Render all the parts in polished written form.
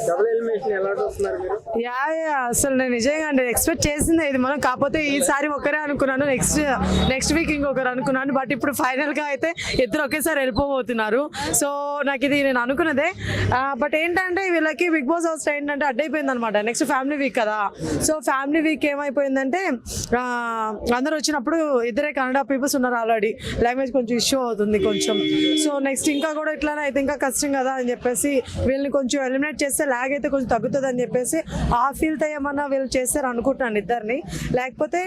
Double elimination ఎలా చూస్తున్నారు మీరు? అసలు నేను నిజంగా అంటే ఎక్స్పెక్ట్ చేసింది ఇది మనం, కాకపోతే ఈసారి ఒకరే అనుకున్నాను, నెక్స్ట్ వీక్ ఇంకొకరు అనుకున్నాను. బట్ ఇప్పుడు ఫైనల్ గా అయితే ఇద్దరు ఒకేసారి వెళ్ళిపోబోతున్నారు. సో నాకు ఇది నేను అనుకున్నదే. బట్ ఏంటంటే వీళ్ళకి బిగ్ బాస్ హౌస్ ఏంటంటే అడ్డైపోయింది అనమాట. నెక్స్ట్ ఫ్యామిలీ వీక్ కదా. సో ఫ్యామిలీ వీక్ ఏమైపోయిందంటే అందరూ వచ్చినప్పుడు ఇద్దరే కన్నడ పీపుల్స్ ఉన్నారు, ఆల్రెడీ లాంగ్వేజ్ కొంచెం ఇష్యూ అవుతుంది కొంచెం. సో నెక్స్ట్ ఇంకా కూడా ఇట్లానే అయితే ఇంకా కష్టం కదా అని చెప్పేసి వీళ్ళని కొంచెం ఎలిమినేట్ చేస్తే లాగ్ అయితే కొంచెం తగ్గుతుంది అని చెప్పేసి ఆ ఫీల్తో ఏమన్నా వీళ్ళు చేస్తారు అనుకుంటున్నాను ఇద్దరిని. లేకపోతే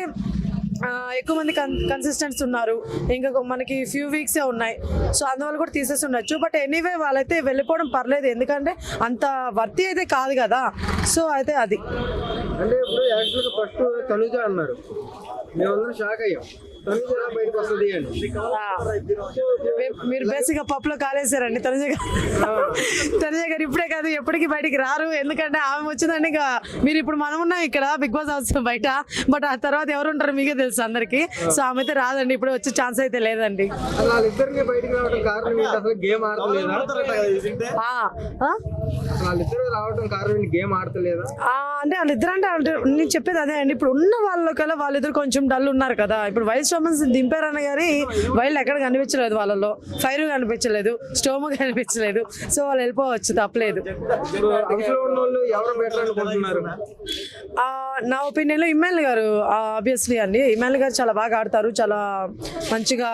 ఎక్కువ మంది కన్సిస్టెంట్స్ ఉన్నారు, ఇంకా మనకి ఫ్యూ వీక్సే ఉన్నాయి. సో అందువల్ల కూడా తీసేసి ఉండొచ్చు. బట్ ఎనీవే వాళ్ళైతే వెళ్ళిపోవడం పర్లేదు, ఎందుకంటే అంత వర్తి అయితే కాదు కదా. సో అయితే అది అంటే ఇప్పుడు యాక్చువల్గా ఫస్ట్ తనుజ అన్నారు, మేమందరం షాక్ అయ్యాం. తనుజ బయటకు వస్తుంది అని మీరు బేసిక్గా పప్పులో కాలేసారండి. తనుజ గారు ఇప్పుడే కాదు ఎప్పటికీ బయటికి రారు, ఎందుకంటే ఆమె వచ్చిందండి. ఇంకా మీరు ఇప్పుడు మనం ఉన్నాం ఇక్కడ బిగ్ బాస్ హౌస్ బయట, బట్ ఆ తర్వాత ఎవరు ఉంటారు మీకే తెలుసు అందరికి. సో ఆమె అయితే రాదండి, ఇప్పుడు వచ్చే ఛాన్స్ అయితే లేదండి. వాళ్ళిద్దరికి బయటికి రావడం కారణం అసలు గేమ్ ఆడతలేదా? వాళ్ళిద్దరు రావడం కారణం గేమ్ ఆడతలేదా అంటే వాళ్ళిద్దరు అంటే నేను చెప్పేది అదే అండి. ఇప్పుడు ఉన్న వాళ్ళకల్లా వాళ్ళిద్దరు కొంచెం డల్ ఉన్నారు కదా. ఇప్పుడు వైల్డ్ స్టోమన్స్ దింపారని కానీ వైల్డ్ ఎక్కడ కనిపించలేదు, వాళ్ళలో ఫైర్ కనిపించలేదు, స్టోమ్ కనిపించలేదు. సో వాళ్ళు వెళ్ళిపోవచ్చు, తప్పలేదు. నా ఒపీనియన్ లో ఇమ్మాన్యుల్ గారు ఆబ్వియస్లీ అండి. ఇమ్మాన్యుల్ గారు చాలా బాగా ఆడతారు, చాలా మంచిగా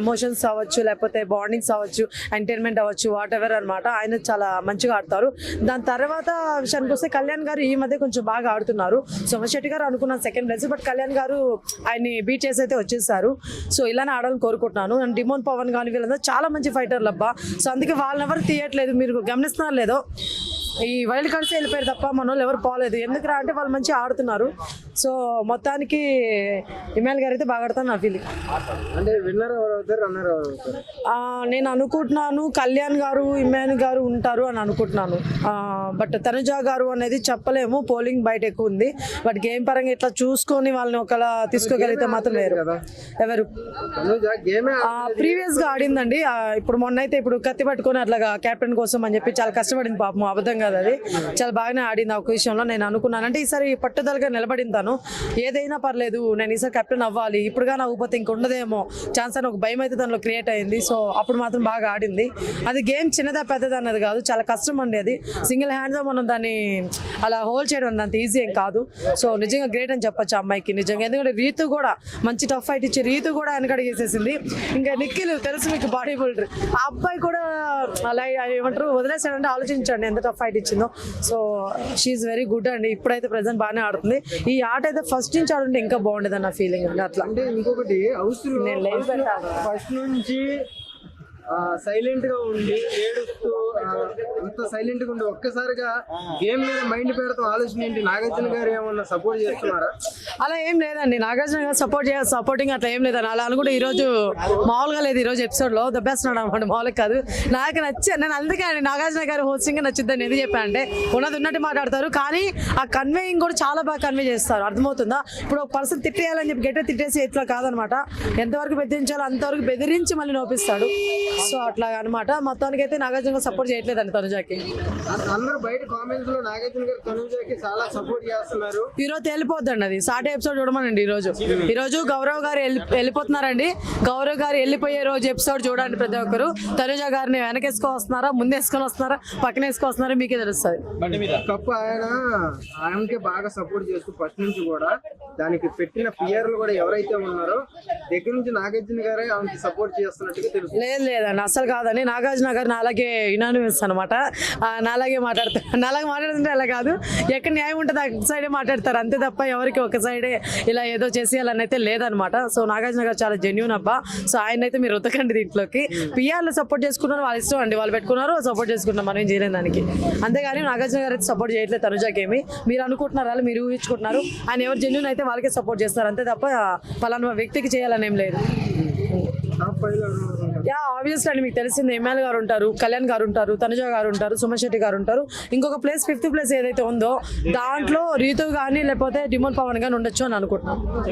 ఎమోషన్స్ అవ్వచ్చు, లేకపోతే బాండింగ్స్ అవ్వచ్చు, ఎంటర్టైన్మెంట్ అవ్వచ్చు, వాట్ ఎవర్ అనమాట. ఆయన చాలా మంచిగా ఆడతారు. దాని తర్వాత విషయానికి వస్తే కళ్యాణ్ గారు ఈ మధ్య కొంచెం బాగా ఆడుతున్నారు. సోమశెట్టి శెట్టి గారు అనుకున్నాను సెకండ్ ప్లేస్, బట్ కళ్యాణ్ గారు ఆయన్ని బీట్ చేసి అయితే వచ్చేసారు. సో ఇలానే ఆడాలని కోరుకుంటున్నాను. అండ్ డిమోన్ పవన్ కానీ వీళ్ళందరూ చాలా మంచి ఫైటర్లు అబ్బా. సో అందుకే వాళ్ళని ఎవరు తీయట్లేదు, మీరు గమనిస్తున్నారు లేదో. ఈ వైల్డ్ కార్డ్స్ వెళ్ళిపోయారు తప్ప మన వాళ్ళు ఎవరు పోలేదు. ఎందుకు అంటే వాళ్ళు మంచిగా ఆడుతున్నారు. సో మొత్తానికి ఇమ్మాన్యుల్ గారు అయితే బాగా ఆడతారు నా ఫీలింగ్. అంటే విన్నర్ ఎవరు అవుతారు, రన్నర్ ఎవరు అవుతారు? నేను అనుకుంటున్నాను కళ్యాణ్ గారు ఇమ్మాన్యుల్ గారు ఉంటారు అని అనుకుంటున్నాను. బట్ తనుజ గారు అనేది చెప్పలేము, పోలింగ్ బయట ఎక్కువ ఉంది. బట్ గేమ్ పరంగా ఇట్లా చూసుకొని వాళ్ళని ఒకలా తీసుకోగలిగితే మాత్రం వేరు. ఎవరు ప్రీవియస్ గా ఆడిందండి. ఇప్పుడు మొన్న అయితే ఇప్పుడు కత్తి పట్టుకొని అట్లాగా కెప్టెన్ కోసం అని చెప్పి చాలా కష్టపడింది పాపం. అబద్ధం కాదు, అది చాలా బాగానే ఆడింది. ఆ విషయంలో నేను అనుకున్నాను అంటే ఈసారి పట్టుదలగా నిలబడింది తను. ఏదైనా పర్లేదు, నేను ఈసారి కెప్టెన్ అవ్వాలి, ఇప్పుడుగా నవ్వుపోతే ఇంక ఉండదేమో ఛాన్స్ అని ఒక భయం అయితే దానిలో క్రియేట్ అయింది. సో అప్పుడు మాత్రం బాగా ఆడింది. అది గేమ్ చిన్నదా పెద్దదా అన్నది కాదు, చాలా కష్టం అండి. అది సింగిల్ హ్యాండ్తో మనం దాన్ని అలా హోల్డ్ చేయడం అంత ఈజీ ఏం కాదు. సో నిజంగా గ్రేట్ అని చెప్పొచ్చు అమ్మాయికి నిజంగా. ఎందుకంటే రీతు కూడా మంచి టఫ్ ఫైట్ ఇచ్చి రీతు కూడా వెనకడిగేసేసింది. ఇంకా నిఖిల్ తెలుసు మీకు, బాడీ బిల్డర్, ఆ అబ్బాయి కూడా అలా ఏమంటారు వదిలేసాడంటే ఆలోచించండి ఎంత టఫ్ ఫైట్ ఇచ్చిందో. సో షీఈ్ వెరీ గుడ్ అండి. ఇప్పుడైతే ప్రెసెంట్ బాగానే ఆడుతుంది. ఈ ఆట అయితే ఫస్ట్ నుంచి ఆడుంటే ఇంకా బాగుండేది అన్న ఫీలింగ్ అండి. అట్లా అంటే ఇంకొకటి ఫస్ట్ నుంచి సైలెంట్ గా ఉండి ఏడుస్తూ అంత సైలెంట్ గా ఉండి ఒక్కసారిగా గేమ్ మీద మైండ్ పెడతాం ఆలోచన ఏంటి? నాగార్జున గారు ఏమన్నా సపోర్ట్ చేస్తున్నారా? అలా ఏం లేదండి, నాగార్జున గారు సపోర్టింగ్ అట్లా ఏం లేదండి. అలా అనుకుంటే ఈ రోజు మామూలుగా లేదు. ఈ రోజు ఎపిసోడ్ లో ద బెస్ట్ నాడు అనమాట. మామూలుగా కాదు, నాకు నేను అందుకే అండి నాగార్జున గారు హోస్టింగ్ నచ్చుద్దని ఎందుకు చెప్పాను అంటే ఉన్నది ఉన్నట్టు మాట్లాడతారు, కానీ ఆ కన్వేయింగ్ కూడా చాలా బాగా కన్వే చేస్తారు. అర్థమవుతుందా? ఇప్పుడు ఒక పర్సన్ తిట్టేయాలని చెప్పి గట్టిగా తిట్టేసి ఇట్లా కాదనమాట. ఎంతవరకు బెదిరించాలో అంతవరకు బెదిరించి మళ్ళీ నోపిస్తాడు. సో అట్లా అనమాట. మొత్తానికి అయితే నాగార్జున సపోర్ట్ చేయట్లేదండి తనుజాకి. అందరూ బయట కామెంట్స్ లో నాగార్జున గారు తనుజాకి చాలా సపోర్ట్ చేస్తున్నారు. ఈ రోజు వెళ్ళిపోద్దండి, అది సాటే ఎపిసోడ్ చూడమనండి. ఈ రోజు గౌరవ్ గారు వెళ్ళిపోతున్నారండి. గౌరవ్ గారు వెళ్ళిపోయే రోజు ఎపిసోడ్ చూడండి ప్రతి ఒక్కరు. తనుజ గారిని వెనకేసుకొని వస్తున్నారా, ముందేసుకొని వస్తున్నారా, పక్కన వేసుకొని వస్తున్నారా మీకే తెలుస్తుంది. కప్పు ఆయనకే బాగా సపోర్ట్ చేస్తూ ఫస్ట్ నుంచి కూడా దానికి పెట్టిన పియర్లు కూడా ఎవరైతే ఉన్నారో దగ్గర నుంచి నాగార్జున గారే ఆమెకి సపోర్ట్ చేస్తున్నట్టుగా తెలుసు. లేదండి అసలు కాదని. నాగార్జున గారు నాలాగే యునానిమస్ అనమాట. నాలాగే మాట్లాడుతుంటే అలా కాదు, ఎక్కడ న్యాయం ఉంటుంది ఆ సైడే మాట్లాడతారు అంతే తప్ప ఎవరికి ఒక సైడే ఇలా ఏదో చేసేయాలని అయితే లేదనమాట. సో నాగార్జున గారు చాలా జెన్యూన్ అబ్బా. సో ఆయన అయితే మీరు ఉతకండి దీంట్లోకి. పిఆర్లు సపోర్ట్ చేసుకున్నారు, వాళ్ళ ఇష్టం అండి, వాళ్ళు పెట్టుకున్నారు సపోర్ట్ చేసుకుంటున్నాం, మనం ఏం చేయలేం దానికి. అంతేగాని నాగార్జున గారు అయితే సపోర్ట్ చేయట్లేదు తనుజాకి ఏమి. మీరు అనుకుంటున్నారు వాళ్ళు, మీరు ఊహించుకుంటున్నారు. ఆయన ఎవరు జెన్యూన్ అయితే వాళ్ళకే సపోర్ట్ చేస్తారు అంతే తప్ప పలానా వ్యక్తికి చేయాలని ఏం లేదు. ఆబ్వియస్లీ అండి, మీకు తెలిసింది ఇమ్మాన్యుల్ గారు ఉంటారు, కళ్యాణ్ గారు ఉంటారు, తనుజ గారు ఉంటారు, సోమశెట్టి గారు ఉంటారు. ఇంకొక ప్లేస్ 5th ప్లేస్ ఏదైతే ఉందో దాంట్లో రీతు కానీ లేకపోతే డిమోన్ పవన్ కానీ ఉండొచ్చు అని అనుకుంటున్నాను.